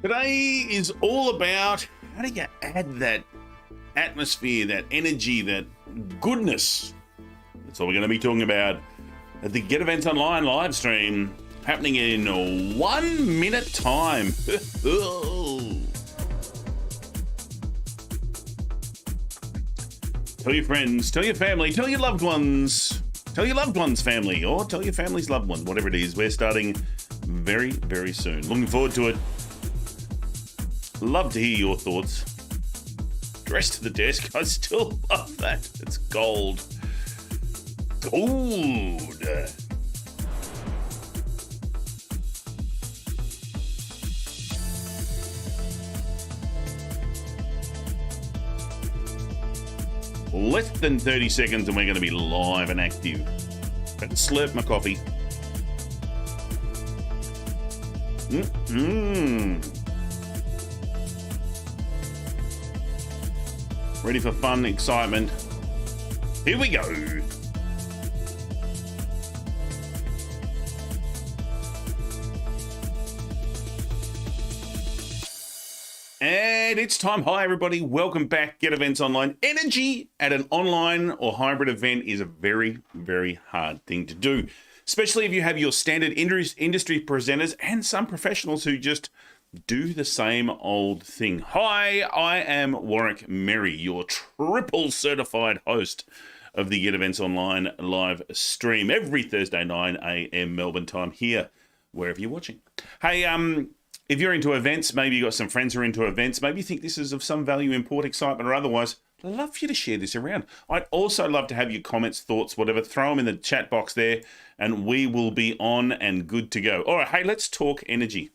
Today is all about how do you add that atmosphere, that energy, that goodness. That's what we're going to be talking about at the Get Events Online live stream happening in 1 minute time. Tell your friends, tell your family, tell your loved ones, tell your loved ones' family, or tell your family's loved one, whatever it is. We're starting very, very soon. Looking forward to it. Love to hear your thoughts. Dress to the desk. I still love that. It's gold. Gold. Less than 30 seconds and we're going to be live and active. Had to slurp my coffee. Ready for fun, excitement. Here we go. And it's time. Hi, everybody. Welcome back. Get Events Online. Energy at an online or hybrid event is a very, very hard thing to do, especially if you have your standard industry presenters and some professionals who just do the same old thing. Hi, I am Warwick Merry, your triple certified host of the Get Events Online live stream every Thursday, 9 a.m. Melbourne time here, wherever you're watching. Hey, if you're into events, maybe you've got some friends who are into events, maybe you think this is of some value, import, excitement, or otherwise, I'd love for you to share this around. I'd also love to have your comments, thoughts, whatever. Throw them in the chat box there, and we will be on and good to go. All right, hey, let's talk energy.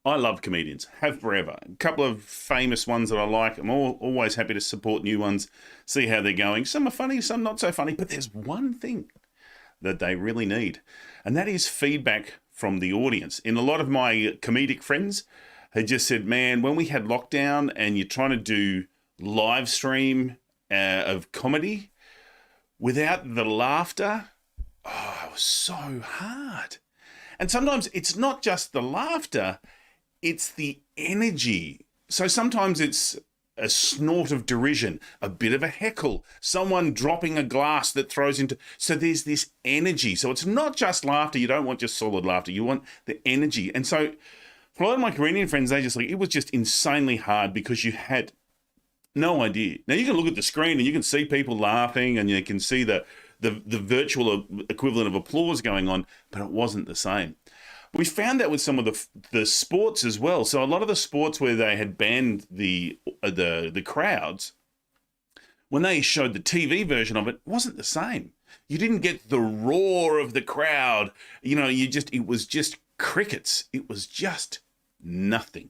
I love comedians, have forever. A couple of famous ones that I like. I'm always happy to support new ones, see how they're going. Some are funny, some not so funny, but there's one thing that they really need, and that is feedback from the audience. And a lot of my comedic friends had just said, man, when we had lockdown and you're trying to do live stream of comedy without the laughter, it was so hard. And sometimes it's not just the laughter, it's the energy. So sometimes it's a snort of derision, a bit of a heckle, someone dropping a glass that throws into... So there's this energy. So it's not just laughter. You don't want just solid laughter. You want the energy. And so for a lot of my comedian friends, they just like, it was just insanely hard because you had no idea. Now you can look at the screen and you can see people laughing and you can see the virtual equivalent of applause going on, but it wasn't the same. We found that with some of the sports as well. So a lot of the sports where they had banned the crowds, when they showed the TV version of it, wasn't the same. You didn't get the roar of the crowd. You know, it was just crickets. It was just nothing.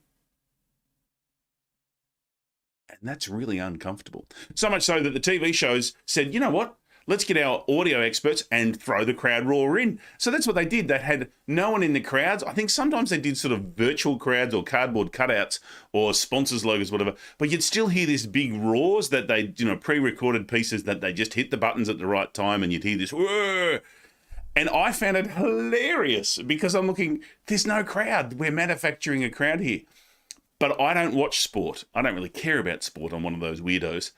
And that's really uncomfortable. So much so that the TV shows said, you know what? Let's get our audio experts and throw the crowd roar in. So that's what they did. They had no one in the crowds. I think sometimes they did sort of virtual crowds or cardboard cutouts or sponsors logos, whatever. But you'd still hear this big roars that they, pre-recorded pieces that they just hit the buttons at the right time and you'd hear this whir. And I found it hilarious because I'm looking, there's no crowd. We're manufacturing a crowd here. But I don't watch sport. I don't really care about sport. I'm one of those weirdos.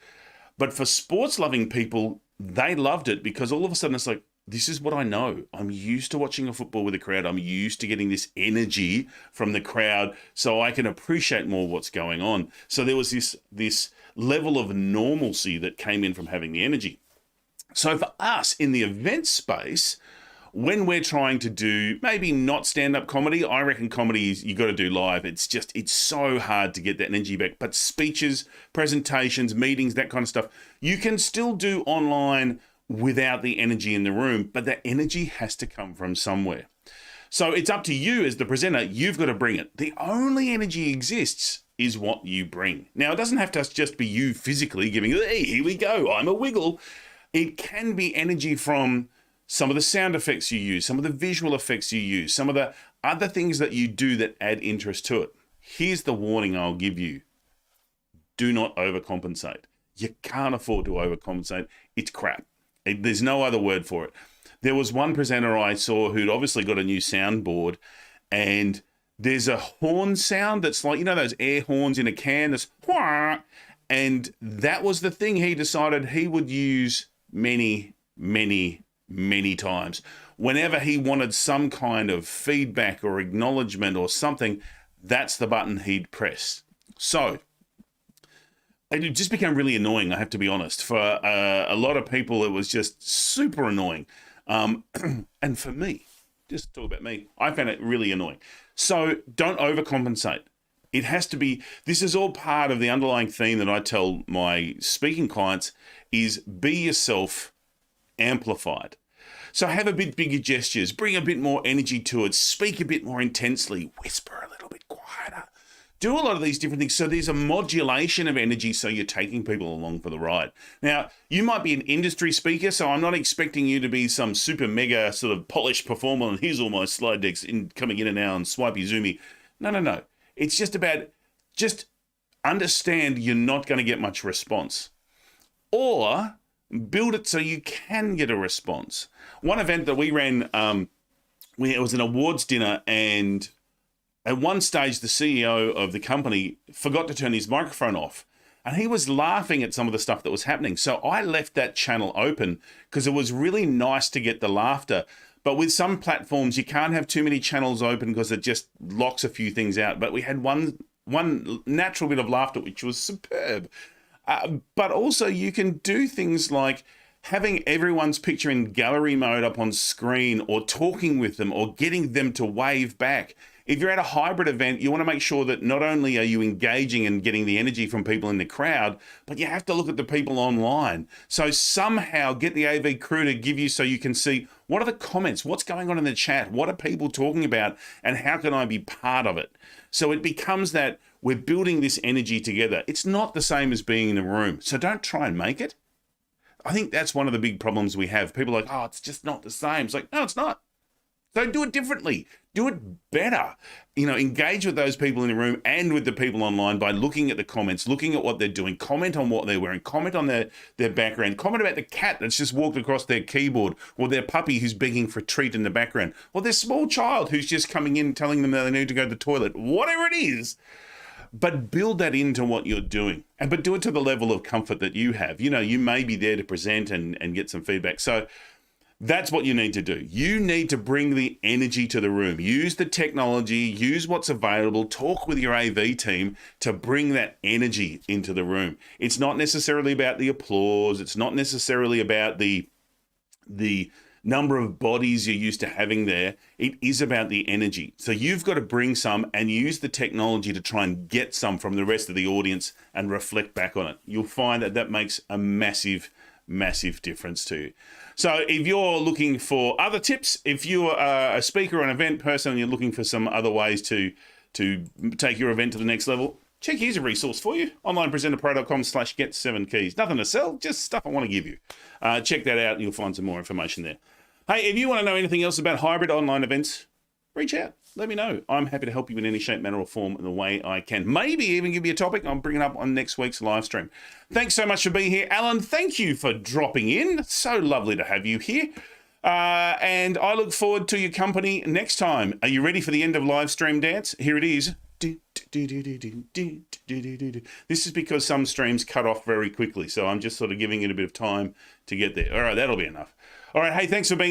But for sports-loving people, they loved it because all of a sudden it's like, this is what I know. I'm used to watching a football with a crowd. I'm used to getting this energy from the crowd so I can appreciate more what's going on. So there was this level of normalcy that came in from having the energy. So for us in the event space, when we're trying to do maybe not stand-up comedy, I reckon comedy is you got to do live. It's so hard to get that energy back. But speeches, presentations, meetings, that kind of stuff, you can still do online without the energy in the room, but that energy has to come from somewhere. So it's up to you as the presenter. You've got to bring it. The only energy exists is what you bring. Now, it doesn't have to just be you physically giving, hey, here we go, I'm a wiggle. It can be energy from some of the sound effects you use, some of the visual effects you use, some of the other things that you do that add interest to it. Here's the warning I'll give you. Do not overcompensate. You can't afford to overcompensate. It's crap. There's no other word for it. There was one presenter I saw who'd obviously got a new soundboard, and There's a horn sound that's like, you know, those air horns in a can, that's wah, and that was the thing he decided he would use many, many, many times. Whenever he wanted some kind of feedback or acknowledgement or something, that's the button he'd press. So it just became really annoying, I have to be honest. For a lot of people, it was just super annoying. And for me, just talk about me, I found it really annoying. So don't overcompensate. It has to be, this is all part of the underlying theme that I tell my speaking clients is be yourself amplified. So have a bit bigger gestures, bring a bit more energy to it, speak a bit more intensely, whisper a little bit quieter. Do a lot of these different things. So there's a modulation of energy so you're taking people along for the ride. Now, you might be an industry speaker, so I'm not expecting you to be some super mega sort of polished performer and here's all my slide decks coming in and out and swipey zoomy. No. It's just about just understand you're not going to get much response. Or build it so you can get a response. One event that we ran, it was an awards dinner, and at one stage, the CEO of the company forgot to turn his microphone off, and he was laughing at some of the stuff that was happening. So I left that channel open because it was really nice to get the laughter. But with some platforms, you can't have too many channels open because it just locks a few things out. But we had one natural bit of laughter, which was superb. But also you can do things like having everyone's picture in gallery mode up on screen, or talking with them, or getting them to wave back. If you're at a hybrid event, you want to make sure that not only are you engaging and getting the energy from people in the crowd, but you have to look at the people online. So somehow get the AV crew to give you, so you can see what are the comments, what's going on in the chat, what are people talking about, and how can I be part of it? So it becomes that we're building this energy together. It's not the same as being in a room. So don't try and make it. I think that's one of the big problems we have. People are like, oh, it's just not the same. It's like, no, it's not. So do it differently. Do it better. You know, engage with those people in the room and with the people online by looking at the comments, looking at what they're doing, comment on what they're wearing, comment on their background, comment about the cat that's just walked across their keyboard, or their puppy who's begging for a treat in the background, or their small child who's just coming in telling them that they need to go to the toilet, whatever it is. But build that into what you're doing, but do it to the level of comfort that you have. You know, you may be there to present and get some feedback. So that's what you need to do. You need to bring the energy to the room. Use the technology, use what's available, talk with your AV team to bring that energy into the room. It's not necessarily about the applause. It's not necessarily about the number of bodies you're used to having there. It is about the energy. So you've got to bring some and use the technology to try and get some from the rest of the audience and reflect back on it. You'll find that that makes a massive, massive difference to you. So if you're looking for other tips, if you're a speaker or an event person and you're looking for some other ways to take your event to the next level, check here's a resource for you. onlinepresenterpro.com/get7keys. Nothing to sell, just stuff I want to give you. Check that out and you'll find some more information there. Hey, if you want to know anything else about hybrid online events, reach out. Let me know. I'm happy to help you in any shape, manner, or form in the way I can. Maybe even give you a topic I'll bring it up on next week's live stream. Thanks so much for being here. Alan, thank you for dropping in. So lovely to have you here. And I look forward to your company next time. Are you ready for the end of live stream dance? Here it is. This is because some streams cut off very quickly, so I'm just sort of giving it a bit of time to get there. All right, that'll be enough. All right, hey, thanks for being